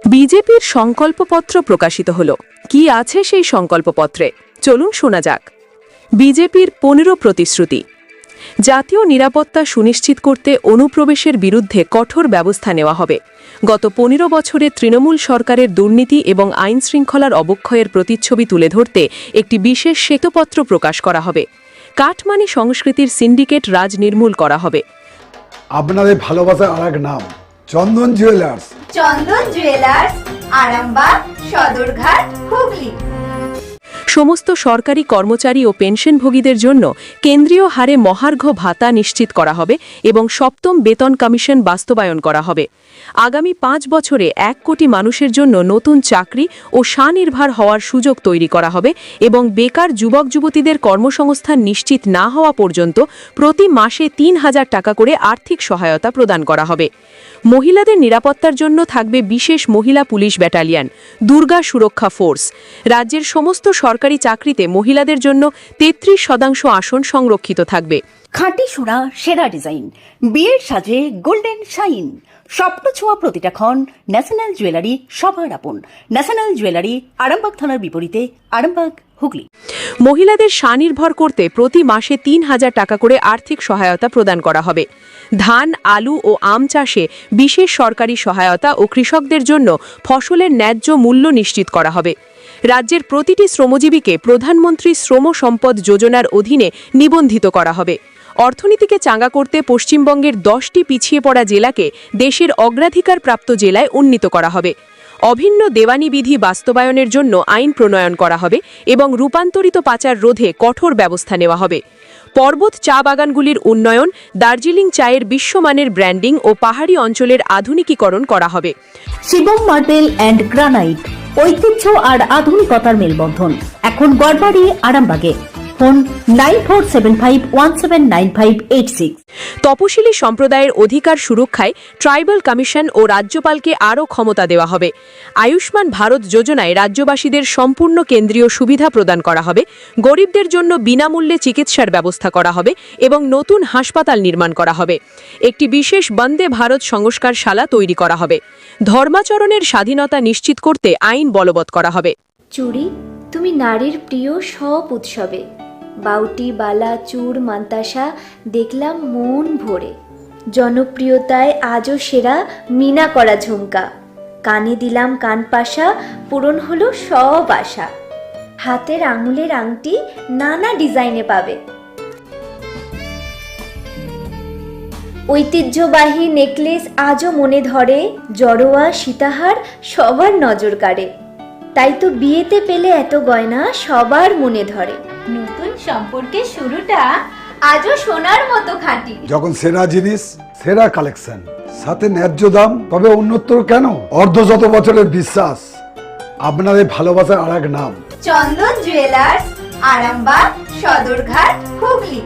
বিজেপির সংকল্পপত্র প্রকাশিত হলো। কি আছে সেই সংকল্পপত্রে? চলুন শোনা যাক। বিজেপির 15 প্রতিশ্রুতি। জাতীয় নিরাপত্তা সুনিশ্চিত করতে অনুপ্রবেশের বিরুদ্ধে কঠোর ব্যবস্থা নেওয়া হবে। গত 15 বছরে তৃণমূল সরকারের দুর্নীতি এবং আইনশৃঙ্খলার অবক্ষয়ের প্রতিচ্ছবি তুলে ধরতে একটি বিশেষ শ্বেতপত্র প্রকাশ করা হবে। কাটমানি সংস্কৃতির সিন্ডিকেট রাজ নির্মূল করা হবে। আপনাদের ভালোবাসার আরেক নাম চন্দন জুয়েলার্স। চন্দন জুয়েলার্স, আরামবাগ, সদরঘাট, হুগলি। সমস্ত সরকারি কর্মচারী ও পেনশনভোগীদের জন্য কেন্দ্রীয় হারে মহার্ঘ ভাতা নিশ্চিত করা হবে এবং 7ম বেতন কমিশন বাস্তবায়ন করা হবে। আগামী 5 বছরে 1 কোটি মানুষের জন্য নতুন চাকরি ও স্বনির্ভর হওয়ার সুযোগ তৈরি করা হবে এবং বেকার যুবক যুবতীদের কর্মসংস্থান নিশ্চিত না হওয়া পর্যন্ত প্রতি মাসে 3000 টাকা করে আর্থিক সহায়তা প্রদান করা হবে। মহিলাদের নিরাপত্তার জন্য থাকবে বিশেষ মহিলা পুলিশ ব্যাটালিয়ন, দুর্গা সুরক্ষা ফোর্স। রাজ্যের সমস্ত সরকারি চাকরিতে মহিলাদের জন্য 33% আসন সংরক্ষিত থাকবে। খাঁটি সোনা, সেরা ডিজাইন, বিয়ের সাজে গোল্ডেন শাইন। স্বপ্ন ছোঁয়া প্রতিটা ক্ষণ ন্যাশনাল জুয়েলারি সবার আপন। ন্যাশনাল জুয়েলারি, আরামবাগ থানার বিপরীতে, আরামবাগ, হুগলি। মহিলাদের স্বনির্ভর করতে প্রতি মাসে 3000 টাকা করে আর্থিক সহায়তা প্রদান করা হবে। ধান, আলু ও আম চাষে বিশেষ সরকারি সহায়তা ও কৃষকদের জন্য ফসলের ন্যায্য মূল্য নিশ্চিত করা হবে। রাজ্যের প্রতিটি শ্রমজীবীকে প্রধানমন্ত্রী শ্রম সম্পদ যোজনার অধীনে নিবন্ধিত করা হবে। অর্থনীতিকে চাঙ্গা করতে পশ্চিমবঙ্গের 10টি পিছিয়ে পড়া জেলাকে দেশের অগ্রাধিকারপ্রাপ্ত জেলায় উন্নীত করা হবে। অভিন্ন দেওয়ানি বিধি বাস্তবায়নের জন্য আইন প্রণয়ন করা হবে এবং রূপান্তরিত পাচার রোধে কঠোর ব্যবস্থা নেওয়া হবে। পর্বত চা বাগানগুলির উন্নয়ন, দার্জিলিং চায়ের বিশ্বমানের ব্র্যান্ডিং ও পাহাড়ি অঞ্চলের আধুনিকীকরণ করা হবে। শিবম মার্বেল অ্যান্ড গ্রানাইট, ঐতিহ্য আর আধুনিকতার মেলবন্ধন। এখন গড়বাড়ি, আরামবাগে। ফোন 9475179586। তপশিলি সম্প্রদায়ের অধিকার সুরক্ষায় ট্রাইবাল কমিশন ও রাজ্যপালকে আরও ক্ষমতা দেওয়া হবে। আয়ুষ্মান ভারত যোজনায় রাজ্যবাসীদের সম্পূর্ণ কেন্দ্রীয় সুবিধা প্রদান করা হবে। গরিবদের জন্য বিনামূল্যে চিকিৎসার ব্যবস্থা করা হবে এবং নতুন হাসপাতাল নির্মাণ করা হবে। একটি বিশেষ বন্দে ভারত সংস্কারশালা তৈরি করা হবে। ধর্মাচরণের স্বাধীনতা নিশ্চিত করতে আইন বলবৎ করা হবে। চুড়ি, তুমি নারীর প্রিয় সব উৎসবে। বাউটি, বালা, চূড়, মান্তাসা দেখলাম মন ভরে। জনপ্রিয়তায় আজও সেরা মিনা করা ঝুমকা। কানে দিলাম কানপাশা, পূরণ হলো সব আশা। হাতের আঙুলের আংটি নানা ডিজাইনে পাবে। ঐতিহ্যবাহী নেকলেস আজও মনে ধরে। জড়োয়া, সীতাহার সবার নজর কাড়ে। তাই তো বিয়েতে পেলে এত গয়না সবার মনে ধরে। নতুন সম্পর্কের শুরুটা আজও সোনার মতো খাঁটি। যখন সেরা জিনিস, সেরা কালেকশন, সাথে ন্যায্য দাম, তবে উন্নতর কেন? অর্ধশত বছরের বিশ্বাস। আপনাদের ভালোবাসার আরেক নাম চন্দন জুয়েলার্স, আরামবাগ, সদরঘাট, হুগলি।